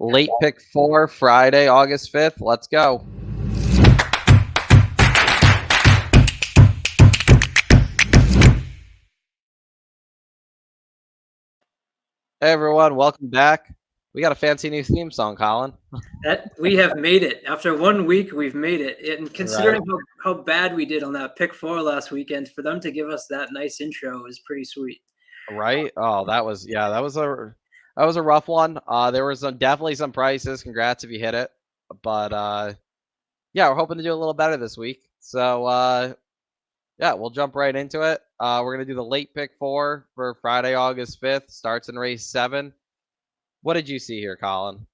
Late pick 4, Friday, August 5th. Let's go. Hey, everyone. Welcome back. We got a fancy new theme song, Colin. That we have made it. After 1 week, we've made it. And Right. considering how bad we did on that pick four last weekend, for them to give us that nice intro is pretty sweet. Right? Oh, that was a rough one. There was definitely some prices. Congrats if you hit it. But yeah, we're hoping to do a little better this week. So yeah, we'll jump right into it. We're gonna do the late pick 4 for Friday, August 5th. Starts in race 7. What did you see here, Colin?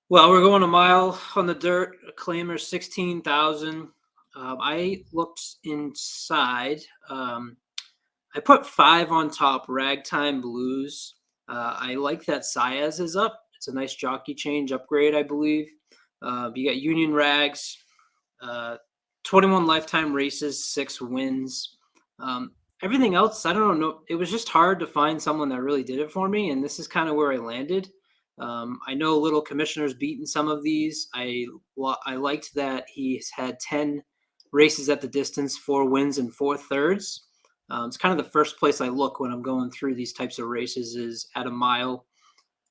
Well, we're going a mile on the dirt. A claimer 16,000. I looked inside. I put 5 on top. Ragtime Blues. I like that Saez is up. It's a nice jockey change upgrade, I believe. You got Union Rags. Uh, 21 lifetime races, 6 wins. Everything else, I don't know. It was just hard to find someone that really did it for me, and this is kind of where I landed. I know Little Commissioner's beaten some of these. I liked that he's had 10 races at the distance, 4 wins and 4 thirds. It's kind of the first place I look when I'm going through these types of races is at a mile,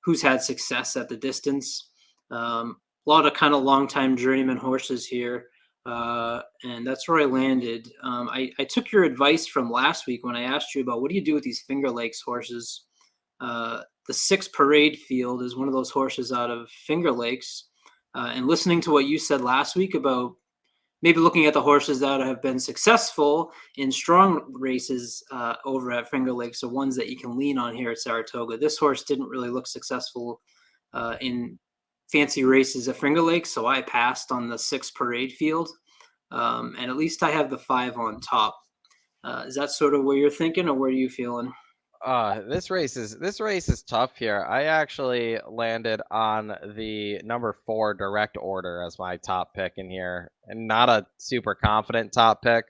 who's had success at the distance. A lot of kind of long-time journeyman horses here, and that's where I landed. I took your advice from last week when I asked you about what do you do with these Finger Lakes horses. The 6 Parade Field is one of those horses out of Finger Lakes, and listening to what you said last week about maybe looking at the horses that have been successful in strong races over at Finger Lakes, the ones that you can lean on here at Saratoga. This horse didn't really look successful in fancy races at Finger Lakes, so I passed on the 6 Parade Field, and at least I have the 5 on top. Is that sort of where you're thinking, or where are you feeling? This race is tough here. I actually landed on the number 4 direct order as my top pick in here, and not a super confident top pick,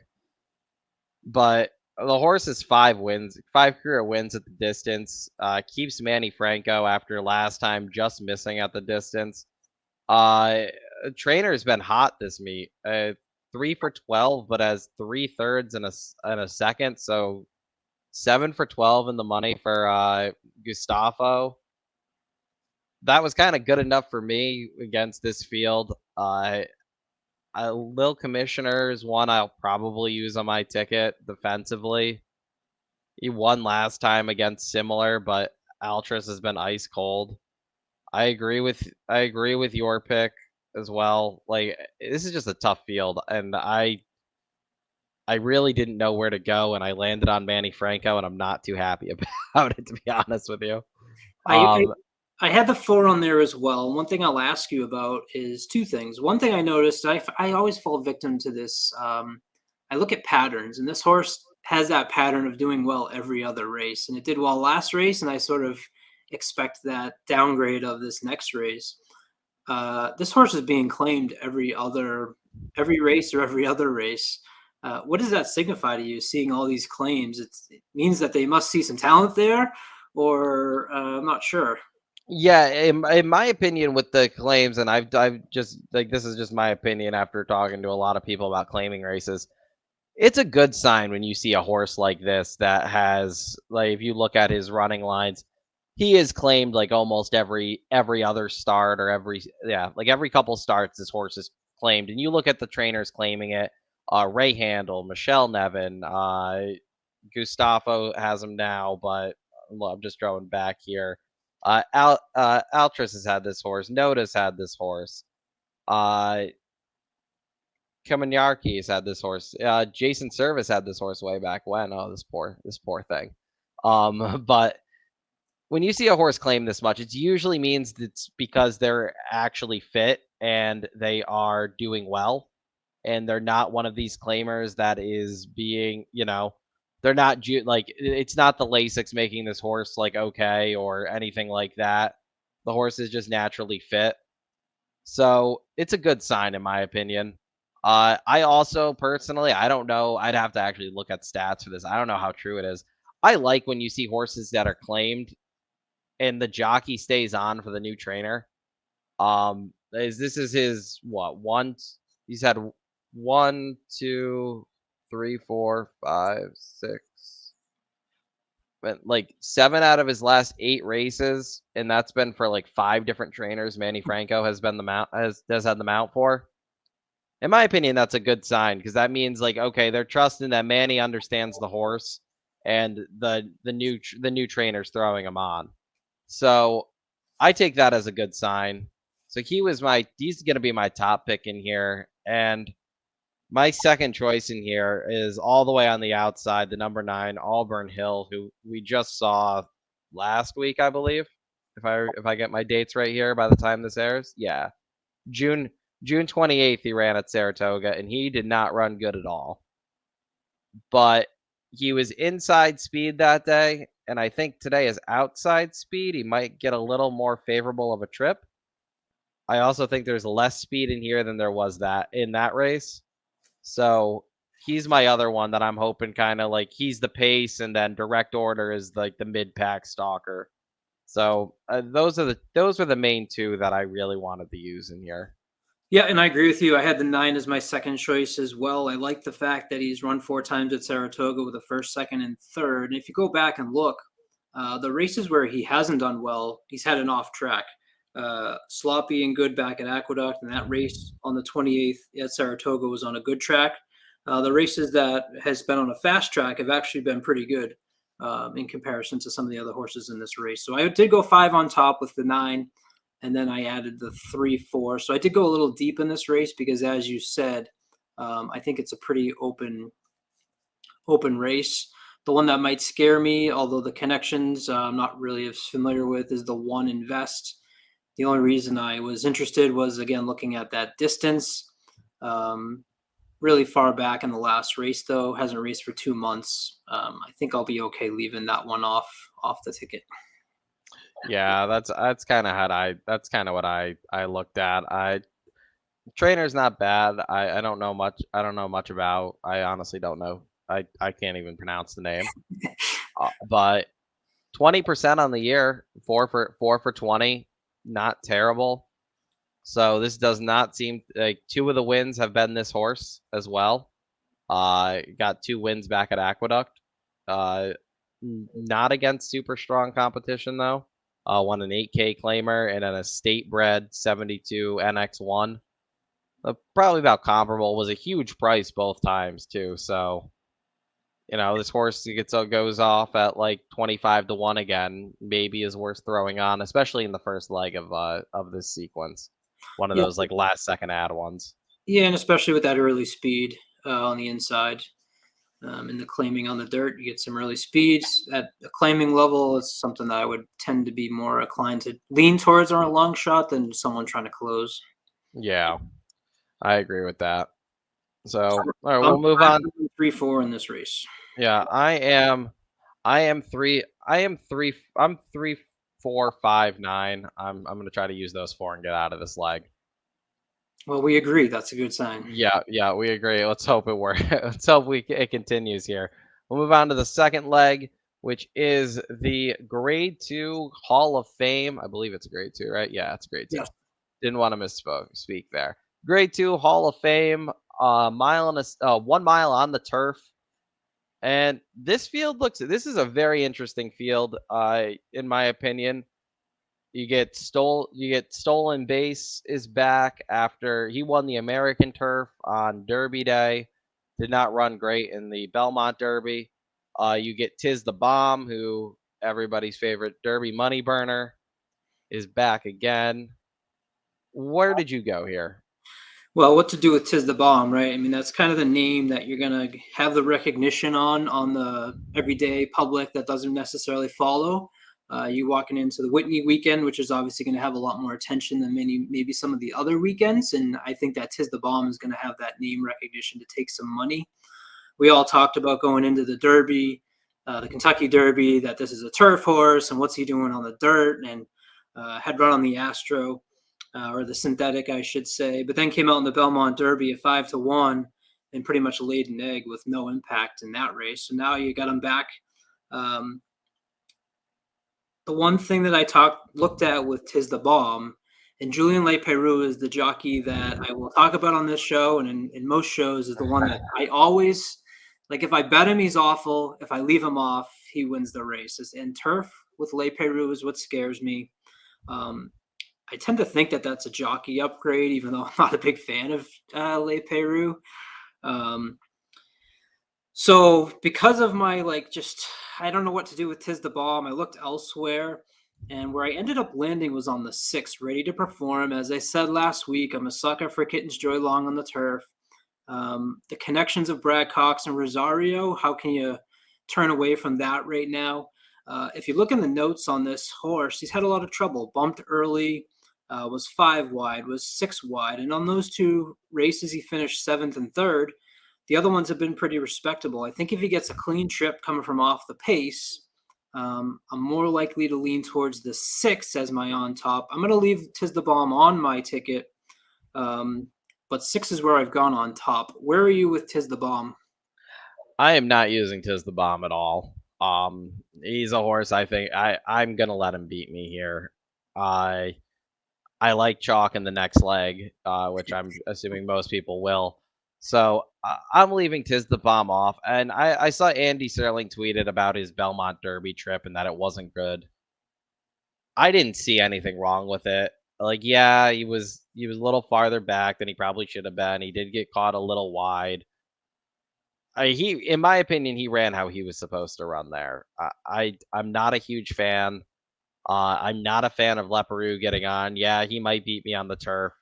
but the horse is 5 career wins at the distance. Keeps Manny Franco after last time just missing at the distance. Uh, Trainer's been hot this meet. 3 for 12, but has 3 thirds and a second, so 7 for 12 in the money for Gustavo. That was kind of good enough for me against this field. Lil Commissioner is one I'll probably use on my ticket defensively. He won last time against similar, but Altris has been ice cold. I agree with your pick as well. Like, this is just a tough field, and I really didn't know where to go, and I landed on Manny Franco, and I'm not too happy about it, to be honest with you. I, Um, I had the 4 on there as well. One thing I'll ask you about is 2 things. One thing I noticed, I always fall victim to this. I look at patterns, and this horse has that pattern of doing well every other race, and it did well last race, and I sort of expect that downgrade of this next race. This horse is being claimed every race or every other race. What does that signify to you? Seeing all these claims, it means that they must see some talent there, or I'm not sure. yeah, in my opinion, with the claims, and I've just like this is just my opinion after talking to a lot of people about claiming races. It's a good sign when you see a horse like this that has like if you look at his running lines, he is claimed like almost every other start or like every couple starts this horse is claimed. And you look at the trainers claiming it, Ray Handel, Michelle Nevin, Gustavo has him now, but well, I'm just drawing back here. Altris has had this horse. Noda's had this horse. Uh, Kamenyarki's had this horse. Jason Service had this horse way back when. Oh, this poor thing. But when you see a horse claim this much, it usually means it's because they're actually fit and they are doing well, and they're not one of these claimers that is being, they're not like it's not the Lasix making this horse like okay or anything like that. The horse is just naturally fit. So it's a good sign in my opinion. I also personally, I don't know. I'd have to actually look at stats for this. I don't know how true it is. I like when you see horses that are claimed and the jockey stays on for the new trainer. This is his what one? He's had 1, 2, 3, 4, 5, 6, like 7 out of his last 8 races, and that's been for like 5 different trainers. Manny Franco has been the mount has had the mount for. In my opinion, that's a good sign because that means like okay, they're trusting that Manny understands the horse and the new trainer's throwing him on. So I take that as a good sign. So he's going to be my top pick in here. And my second choice in here is all the way on the outside, the number 9, Auburn Hill, who we just saw last week, I believe. If I get my dates right here by the time this airs. Yeah. June 28th he ran at Saratoga and he did not run good at all. But he was inside speed that day, and I think today is outside speed. He might get a little more favorable of a trip. I also think there's less speed in here than there was in that race. So he's my other one that I'm hoping kind of like he's the pace, and then direct order is like the mid pack stalker. So those are the main 2 that I really wanted to use in here. Yeah, and I agree with you. I had the 9 as my second choice as well. I like the fact that he's run 4 times at Saratoga with a first, second, and third. And if you go back and look, the races where he hasn't done well, he's had an off track. Sloppy and good back at Aqueduct, and that race on the 28th at Saratoga was on a good track. The races that has been on a fast track have actually been pretty good in comparison to some of the other horses in this race. So I did go 5 on top with the 9. And then I added the 3, 4. So I did go a little deep in this race because, as you said, I think it's a pretty open race. The one that might scare me, although the connections I'm not really as familiar with, is the 1 Invest. The only reason I was interested was, again, looking at that distance. Really far back in the last race, though. Hasn't raced for 2 months. I think I'll be okay leaving that one off the ticket. Yeah, that's kind of what I looked at. Trainer's not bad. I don't know much. I don't know much about. I honestly don't know. I can't even pronounce the name. But 20% on the year, 4 for 20, not terrible. So this does not seem like 2 of the wins have been this horse as well. Got 2 wins back at Aqueduct. Not against super strong competition though. Won an 8K claimer and then a state bred 72 NX1. Probably about comparable. Was a huge price both times too. So, this horse goes off at like 25 to 1 again. Maybe is worth throwing on, especially in the first leg of this sequence. One of those like last second add ones. Yeah, and especially with that early speed on the inside. In the claiming on the dirt, you get some early speeds. At a claiming level, it's something that I would tend to be more inclined to lean towards on a long shot than someone trying to close. Yeah, I agree with that. So, all right, we'll move on. 3, 4 in this race. Yeah, I'm 3, 4, 5, 9. I'm going to try to use those 4 and get out of this leg. Well, we agree. That's a good sign. Yeah, we agree. Let's hope it works. Let's hope it continues here. We'll move on to the second leg, which is the Grade 2 Hall of Fame. I believe it's Grade 2, right? Yeah, it's Grade 2. Yes. Didn't want to speak there. Grade 2 Hall of Fame, 1 mile on the turf. And this is a very interesting field, in my opinion. You get Stolen Base is back after he won the American Turf on Derby Day. Did not run great in the Belmont Derby. You get Tiz the Bomb, who everybody's favorite Derby money burner, is back again. Where did you go here? Well, what to do with Tiz the Bomb, right? I mean, that's kind of the name that you're going to have the recognition on the everyday public that doesn't necessarily follow. You walking into the Whitney weekend, which is obviously going to have a lot more attention than maybe some of the other weekends. And I think that Tiz the Bomb is going to have that name recognition to take some money. We all talked about going into the Derby, the Kentucky Derby, that this is a turf horse and what's he doing on the dirt, and had run on the Astro. Or the synthetic, I should say, but then came out in the Belmont Derby at 5 to 1 and pretty much laid an egg with no impact in that race. So now you got him back. The one thing that I looked at with Tiz the Bomb And Julien Leparoux is the jockey that I will talk about on this show, and in most shows is the one that I always like. If I bet him, he's awful. If I leave him off, he wins the races. And turf with Leparoux is what scares me. Um, I tend to think that that's a jockey upgrade, even though I'm not a big fan of Leparoux. Um, so because of my just I don't know what to do with Tiz the Bomb, I looked elsewhere, and where I ended up landing was on the 6, Ready to Perform. As I said last week, I'm a sucker for Kitten's Joy Long on the turf. The connections of Brad Cox and Rosario, how can you turn away from that right now? If you look in the notes on this horse, he's had a lot of trouble. Bumped early, was 5 wide, was 6 wide, and on those 2 races, he finished 7th and 3rd. The other ones have been pretty respectable. I think if he gets a clean trip coming from off the pace, I'm more likely to lean towards the 6 as my on top. I'm going to leave Tiz the Bomb on my ticket, but 6 is where I've gone on top. Where are you with Tiz the Bomb? I am not using Tiz the Bomb at all. He's a horse. I think I'm gonna let him beat me here. I like chalk in the next leg, which I'm assuming most people will. So I'm leaving Tiz the Bomb off. And I saw Andy Serling tweeted about his Belmont Derby trip and that it wasn't good. I didn't see anything wrong with it. Like, yeah, he was a little farther back than he probably should have been. He did get caught a little wide. In my opinion, he ran how he was supposed to run there. I'm not a huge fan. I'm not a fan of Leparoux getting on. Yeah, he might beat me on the turf.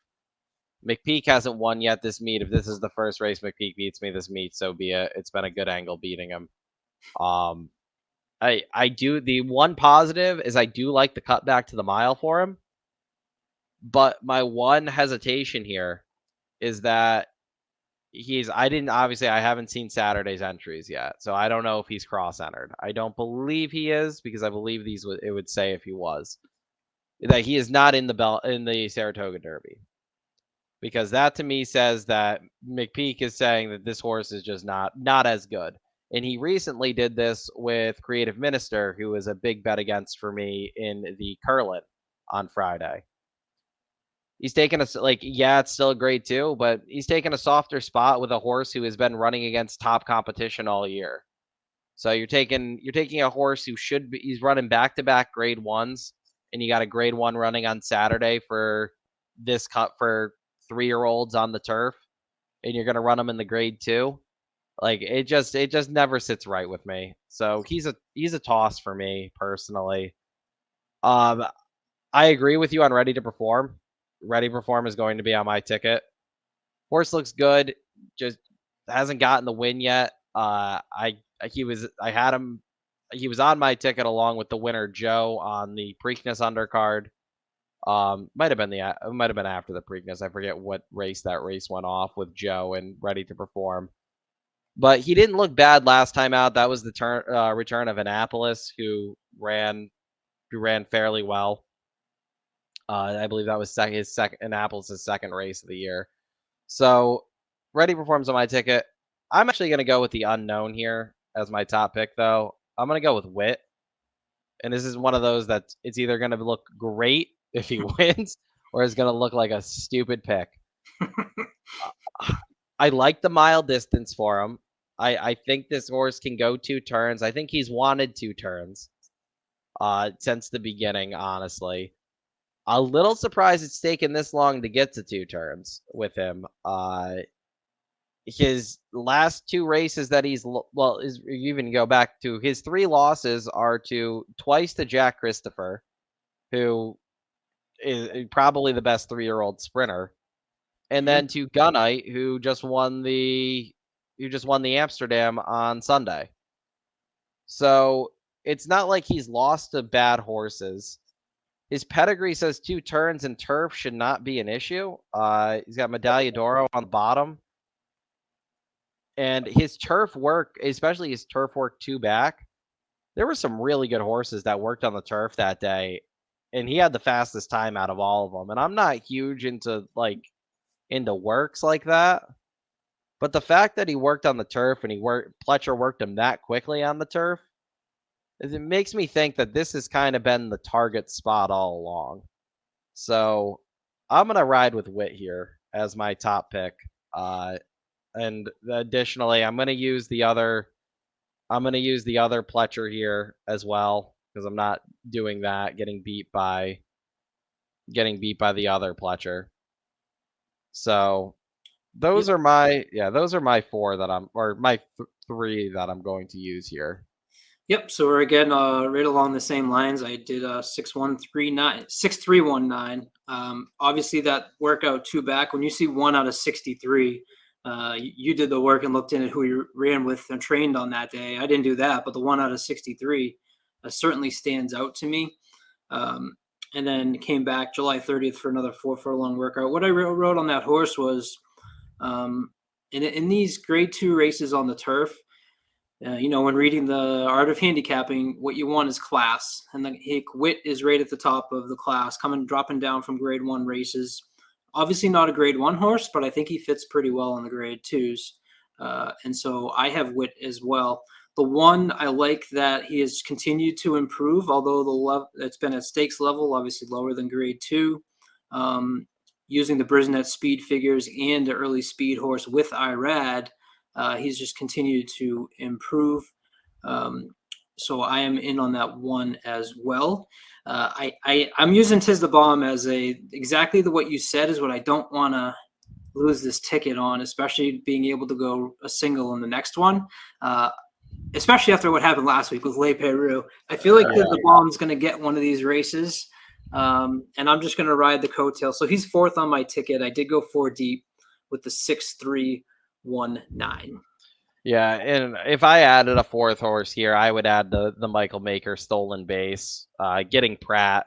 McPeak hasn't won yet this meet. If this is the first race McPeak beats me this meet, so be it. It's been a good angle beating him. Um, I do the one positive is I do like the cutback to the mile for him, but my one hesitation here is that I haven't seen Saturday's entries yet, so I don't know if he's cross entered. I don't believe he is because I believe it would say if he was that he is not in the Saratoga Derby, because that to me says that McPeak is saying that this horse is just not as good. And he recently did this with Creative Minister, who was a big bet against for me in the Curlin on Friday. He's taken yeah, it's still a grade 2, but he's taken a softer spot with a horse who has been running against top competition all year. So you're taking a horse who he's running back-to-back grade 1s, and you got a grade 1 running on Saturday for this cut for 3-year-olds on the turf, and you're going to run them in the grade 2. Like, it just never sits right with me. So he's a toss for me personally. I agree with you on Ready to Perform. Ready to Perform is going to be on my ticket. Horse looks good, just hasn't gotten the win yet. I had him. He was on my ticket along with the winner Joe on the Preakness undercard. Might have been after the Preakness. I forget what race that race went off with Joe and Ready to Perform. But he didn't look bad last time out. That was the return of Annapolis, who ran fairly well. I believe that was Annapolis' second race of the year. So Ready Performs on my ticket. I'm actually going to go with the unknown here as my top pick, though. I'm going to go with Wit. And this is one of those that it's either going to look great if he wins, or it's going to look like a stupid pick. I like the mile distance for him. I think this horse can go 2 turns. I think he's wanted 2 turns since the beginning, honestly. A little surprised it's taken this long to get to 2 turns with him. His last 2 races that even go back to his 3 losses are twice to Jack Christopher, who is probably the best 3-year-old sprinter, and then to Gunite, who just won the Amsterdam on Sunday. So it's not like he's lost to bad horses. His pedigree says 2 turns and turf should not be an issue. He's got Medaglia d'Oro on the bottom. And his turf work, especially his turf work 2 back, there were some really good horses that worked on the turf that day. And he had the fastest time out of all of them. And I'm not huge into works like that. But the fact that he worked on the turf and Pletcher worked him that quickly on the turf, it makes me think that this has kind of been the target spot all along. So I'm gonna ride with Wit here as my top pick. And additionally, I'm gonna use the other Pletcher here as well because I'm not doing that. Getting beat by the other Pletcher. So Yep. those are my four that three that I'm going to use here. Yep. So we're again right along the same lines. I did 6319. Obviously that workout two back. When you see 1 out of 63, you did the work and looked in at who you ran with and trained on that day. I didn't do that, but the 1 out of 63 certainly stands out to me. And then came back July 30th for another 4 furlong workout. What I wrote on that horse was, in these grade 2 races on the turf, when reading the Art of Handicapping, what you want is class, and the Wit is right at the top of the class, dropping down from grade 1 races. Obviously not a grade 1 horse, but I think he fits pretty well in the grade 2s, and so I have Wit as well. The one I like that he has continued to improve, although it's been at stakes level, obviously lower than grade 2. Using the Brisnet speed figures and the early speed horse with IRAD, he's just continued to improve. So I am in on that one as well. I'm using Tiz the Bomb as exactly what you said is what I don't want to lose this ticket on, especially being able to go a single in the next one. Especially after what happened last week with Le Peru. I feel like the Bomb's going to get one of these races, and I'm just going to ride the coattail. So he's fourth on my ticket. I did go 4 deep with the 6-3-1-9. Yeah, and if I added a fourth horse here, I would add the Michael Maker Stolen Base. Getting Pratt.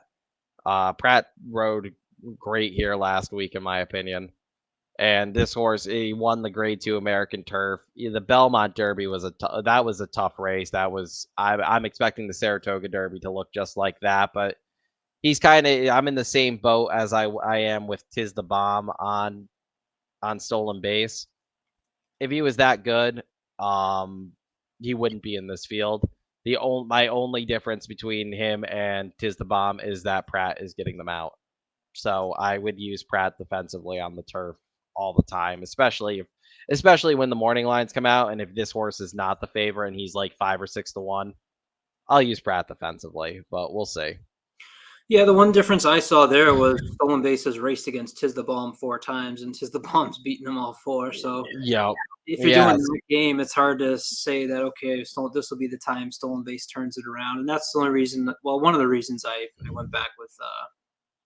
Pratt rode great here last week, in my opinion. And this horse, he won the Grade 2 American Turf. The Belmont Derby was a tough race. I'm expecting the Saratoga Derby to look just like that, but I'm in the same boat as I am with Tiz the Bomb on Stolen Base. If he was that good, he wouldn't be in this field. My only difference between him and Tiz the Bomb is that Pratt is getting them out. So I would use Pratt defensively on the turf all the time, especially when the morning lines come out, and if this horse is not the favorite and he's like 5 or 6 to 1, I'll use Pratt defensively, but we'll see. Yeah, the one difference I saw there was Stolen Base has raced against Tiz the Bomb 4 times, and Tiz the Bomb's beaten them all 4. So if you're doing the game, it's hard to say that, okay, this will be the time Stolen Base turns it around. And that's the only reason, one of the reasons I went back with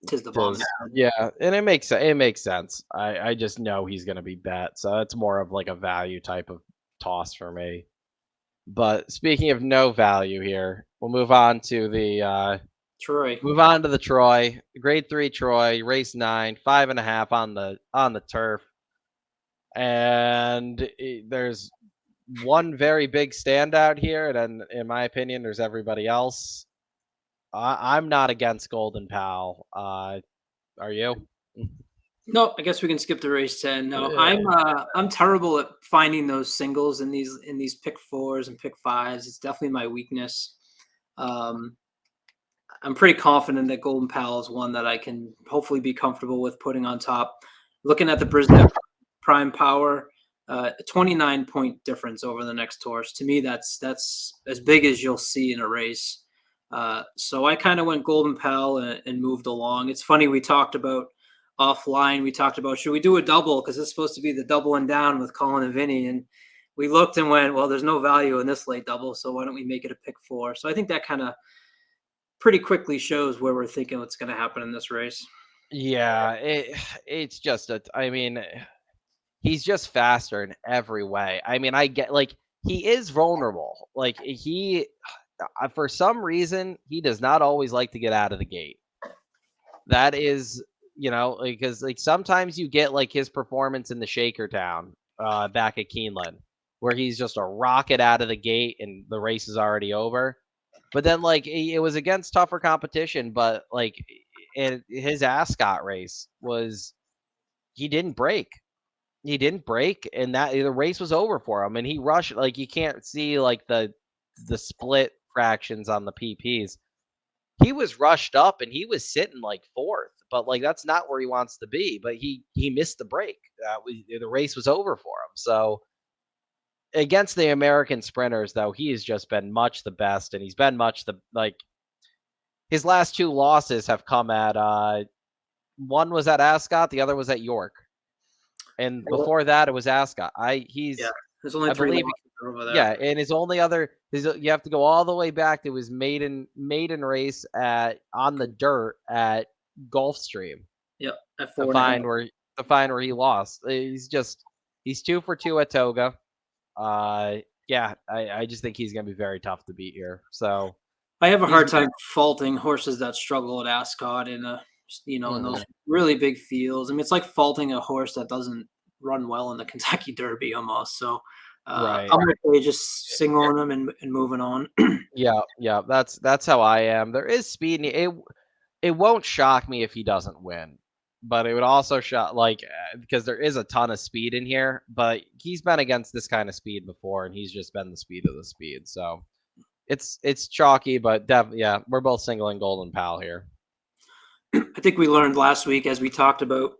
Tiz the Bomb. Yeah, and it makes sense. I just know he's going to be bet, so it's more of like a value type of toss for me. But speaking of no value here, we'll move on to the Troy. Move on to the Troy, Grade 3 Troy, race 9, 5.5 on the turf, and there's one very big standout here, and in my opinion, there's everybody else. I'm not against Golden Pal. Are you? No, I guess we can skip the race 10. No, I'm terrible at finding those singles in these pick 4s and pick 5s. It's definitely my weakness. I'm pretty confident that Golden Pal is one that I can hopefully be comfortable with putting on top. Looking at the Brisnet Prime Power, 29-point difference over the next horse. To me, that's as big as you'll see in a race. So I kind of went Golden Pal and moved along. It's funny, we talked about offline. We talked about, should we do a double? Because it's supposed to be the double and down with Colin and Vinny. And we looked and went, well, there's no value in this late double, so why don't we make it a pick 4? So I think that kind of pretty quickly shows where we're thinking what's going to happen in this race. Yeah, it's just he's just faster in every way. I mean, I get, like, he is vulnerable. Like, for some reason, he does not always like to get out of the gate. That is, because like sometimes you get like his performance in the Shakertown back at Keeneland, where he's just a rocket out of the gate and the race is already over. But then like it was against tougher competition, but like his Ascot race he didn't break. And that the race was over for him, and he rushed. Like, you can't see like the split fractions on the PPs, he was rushed up and he was sitting like fourth, but like that's not where he wants to be. But he missed the break. The race was over for him. So against the American sprinters, though, he has just been much the best, and he's been much the like his last two losses have come at one was at Ascot, the other was at York, and before that it was Ascot. Yeah, there's only I three believe losses over there. yeah, and his only other you have to go all the way back to his maiden race at on the dirt at Gulfstream Yep, at to 4.5. find where he lost. He's 2 for 2 at Toga. Yeah, I just think he's gonna be very tough to beat here. So I have a he's hard time faulting horses that struggle at Ascot in in those really big fields. I mean, it's like faulting a horse that doesn't run well in the Kentucky Derby almost. So right. I'm okay just singling them and moving on. Yeah. That's how I am. There is speed. It won't shock me if he doesn't win, but it would also shock because there is a ton of speed in here. But he's been against this kind of speed before, and he's just been the speed of the speed. So it's chalky, but yeah, we're both singling Golden Pal here. I think we learned last week, as we talked about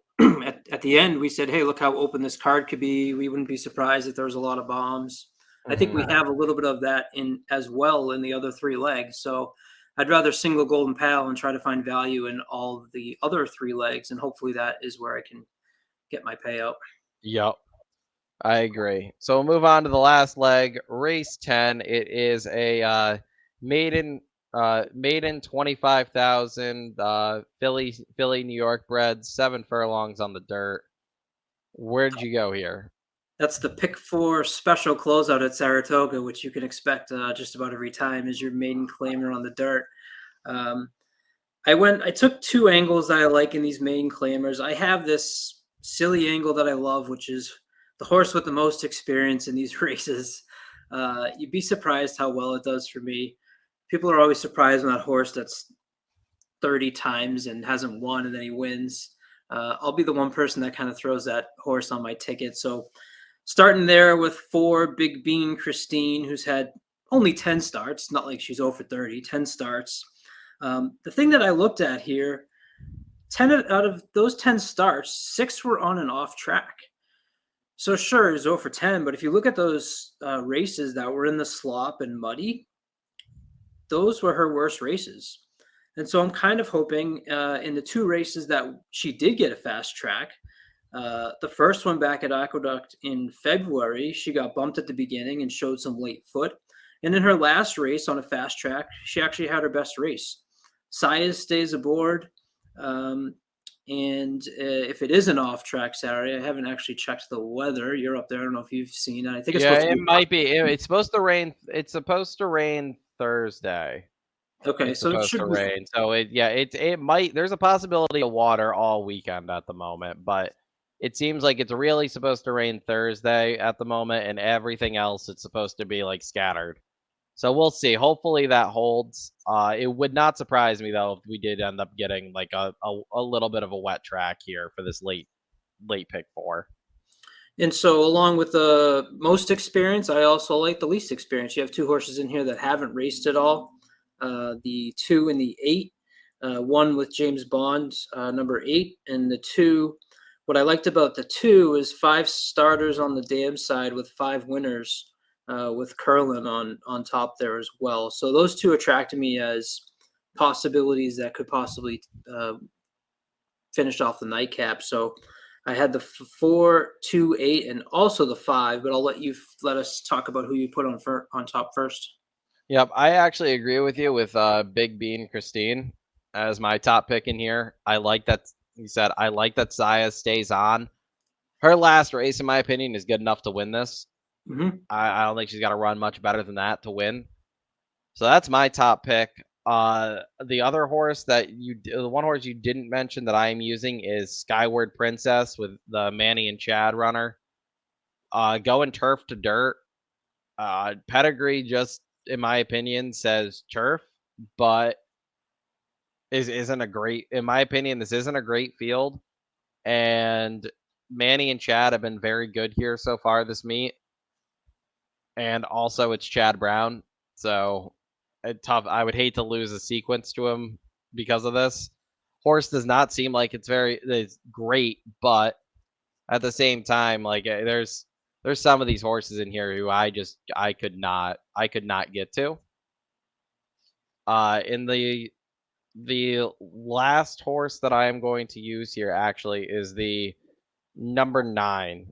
at the end, we said, hey, look how open this card could be. We wouldn't be surprised if there was a lot of bombs. I think we have a little bit of that in as well in the other three legs. So I'd rather single Golden Pal and try to find value in all of the other three legs. And hopefully that is where I can get my payout. Yep. I agree. So we'll move on to the last leg, race 10. It is a maiden 25,000 Philly New York bred, 7 furlongs on the dirt. Where'd you go here? That's the pick 4 special closeout at Saratoga, which you can expect just about every time as your maiden claimer on the dirt. I took 2 angles that I like in these maiden claimers. I have this silly angle that I love, which is the horse with the most experience in these races. You'd be surprised how well it does for me. People are always surprised when that horse that's 30 times and hasn't won and then he wins. I'll be the one person that kind of throws that horse on my ticket. So starting there with 4 Big Bean Christine, who's had only 10 starts, not like she's 0 for 30, 10 starts. The thing that I looked at here, 10 out of those 10 starts, 6 were on and off track. So sure, it was 0 for 10, but if you look at those races that were in the slop and muddy, those were her worst races. And so I'm kind of hoping in the 2 races that she did get a fast track, the first one back at Aqueduct in February, she got bumped at the beginning and showed some late foot. And in her last race on a fast track, she actually had her best race. Saya stays aboard. And if it is an off-track Saturday, I haven't actually checked the weather. You're up there. I don't know if you've seen it. I think it's it might be. It's supposed to rain. It's supposed to rain Thursday. Okay, it's so supposed to rain. So it might. There's a possibility of water all weekend at the moment, but it seems like it's really supposed to rain Thursday at the moment, and everything else it's supposed to be like scattered. So we'll see. Hopefully that holds. It would not surprise me though if we did end up getting like a little bit of a wet track here for this late pick 4. And so along with the most experience, I also like the least experience. You have 2 horses in here that haven't raced at all. The 2 and the 8, one with James Bond, number 8, and the 2. What I liked about the 2 is 5 starters on the dam side with 5 winners, with Curlin on top there as well. So those 2 attracted me as possibilities that could possibly finish off the nightcap. So I had the 4, 2, 8, and also the 5. But I'll let us talk about who you put on top first. Yep, I actually agree with you with Big Bean Christine as my top pick in here. I like that you said I like that Saya stays on. Her last race, in my opinion, is good enough to win this. Mm-hmm. I don't think she's got to run much better than that to win. So that's my top pick. The other horse the one horse you didn't mention that I am using is Skyward Princess with the Manny and Chad runner. Going turf to dirt. Pedigree just, in my opinion, says turf, but isn't a great. In my opinion, this isn't a great field, and Manny and Chad have been very good here so far this meet, and also it's Chad Brown, so tough. I would hate to lose a sequence to him because of this. Horse does not seem like it's great, but at the same time, like there's some of these horses in here who I could not get to. In the last horse that I am going to use here actually is the number 9,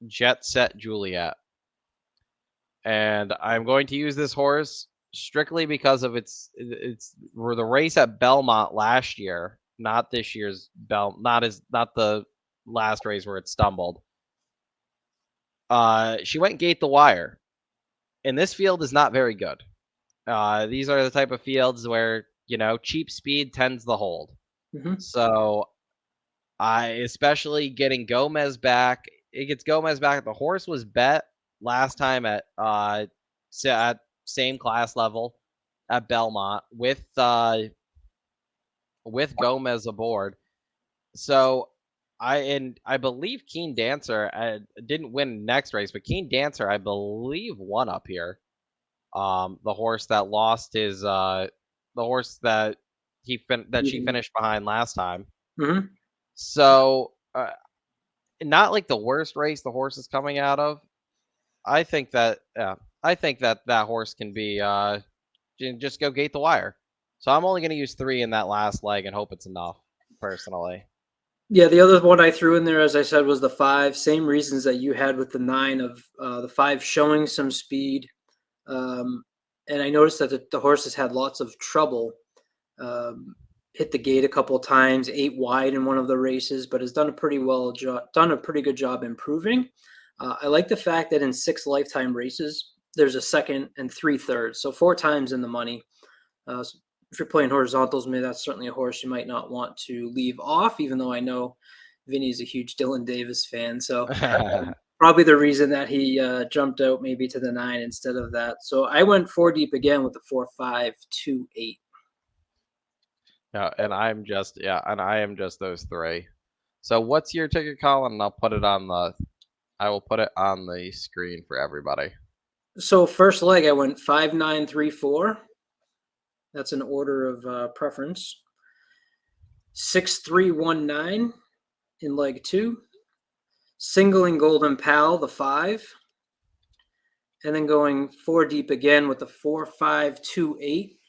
Jet Set Juliet. And I'm going to use this horse strictly because of its the race at Belmont last year, not this year's not the last race where it stumbled. She went gate the wire, and this field is not very good. These are the type of fields where cheap speed tends to hold. Mm-hmm. So especially getting Gomez back. It gets Gomez back. The horse was bet last time at same class level at Belmont with Gomez aboard. So I believe Keen Dancer didn't win next race, but Keen Dancer I believe won up here. The horse that lost his the horse that she finished behind last time. Mm-hmm. So not like the worst race the horse is coming out of. I think that that horse can be just go gate the wire. So I'm only going to use 3 in that last leg and hope it's enough, personally. Yeah, the other one I threw in there, as I said, was the 5. Same reasons that you had with the 9 of the 5 showing some speed. And I noticed that the horse has had lots of trouble. Hit the gate a couple of times, 8 wide in one of the races, but has done a pretty good job improving. I like the fact that in 6 lifetime races, there's a 2nd and 3/3, so 4 times in the money. So if you're playing horizontals, maybe that's certainly a horse you might not want to leave off, even though I know Vinny is a huge Dylan Davis fan. So probably the reason that he jumped out maybe to the 9 instead of that. So I went 4 deep again with the 4, 5, 2, 8. Yeah, and I am just those 3. So what's your ticket, Colin? And I will put it on the screen for everybody. So first leg, I went 5, 9, 3, 4. That's an order of preference. 6, 3, 1, 9 in leg 2. Single and Golden Pal, the 5. And then going 4 deep again with the 4, 5, 2, 8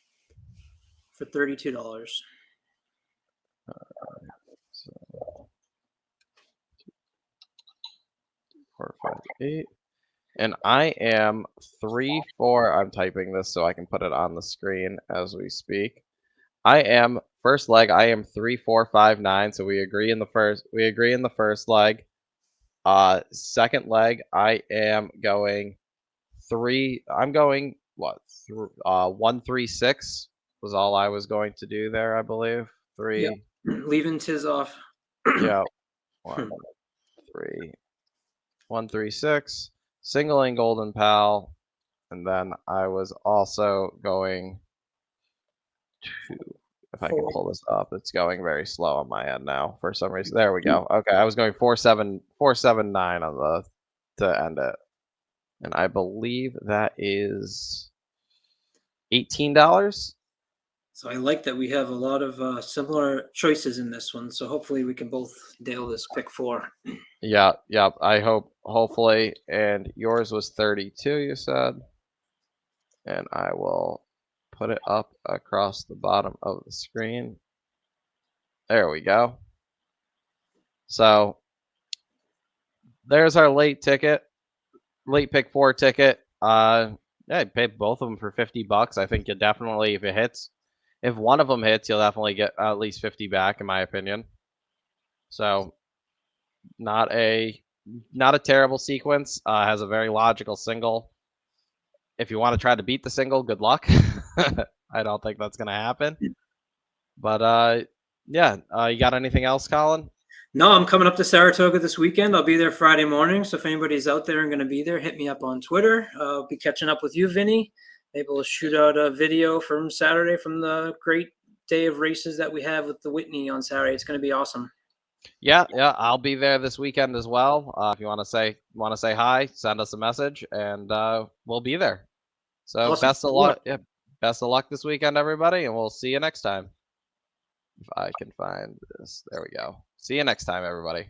for $32. So 4, 5, 8. And I am 3, 4. I'm typing this so I can put it on the screen as we speak. I am first leg. I am 3, 4, 5, 9. So we agree in the first. We agree in the first leg. Second leg. I am going 3. I'm going what? 1, 3, 6 was all I was going to do there. I believe 3. Yep. Leaving Tiz off. Yeah. 1, 3. 1, 3, 6. Single and Golden Pal, and then I was also going to, if I can pull this up, it's going very slow on my end now for some reason. There we go. Okay, I was going 4, 7, 4, 7, 9 on the to end it, and I believe that is $18. So I like that we have a lot of similar choices in this one. So hopefully we can both nail this pick 4. Yeah. I hopefully, and yours was 32. You said, and I will put it up across the bottom of the screen. There we go. So there's our late pick 4 ticket. Yeah, I paid both of them for $50. I think you definitely, if one of them hits, you'll definitely get at least 50 back, in my opinion. So not a terrible sequence. Has a very logical single. If you want to try to beat the single, good luck. I don't think that's gonna happen. But yeah. You got anything else, Colin? No, I'm coming up to Saratoga this weekend. I'll be there Friday morning. So if anybody's out there and going to be there, hit me up on Twitter. I'll be catching up with you, Vinny. Maybe we'll shoot out a video from Saturday from the great day of races that we have with the Whitney on Saturday. It's going to be awesome. Yeah, I'll be there this weekend as well. If you want to say hi, send us a message, and we'll be there. So Awesome. best of luck. Yeah, best of luck this weekend, everybody, and we'll see you next time. If I can find this. There we go. See you next time, everybody.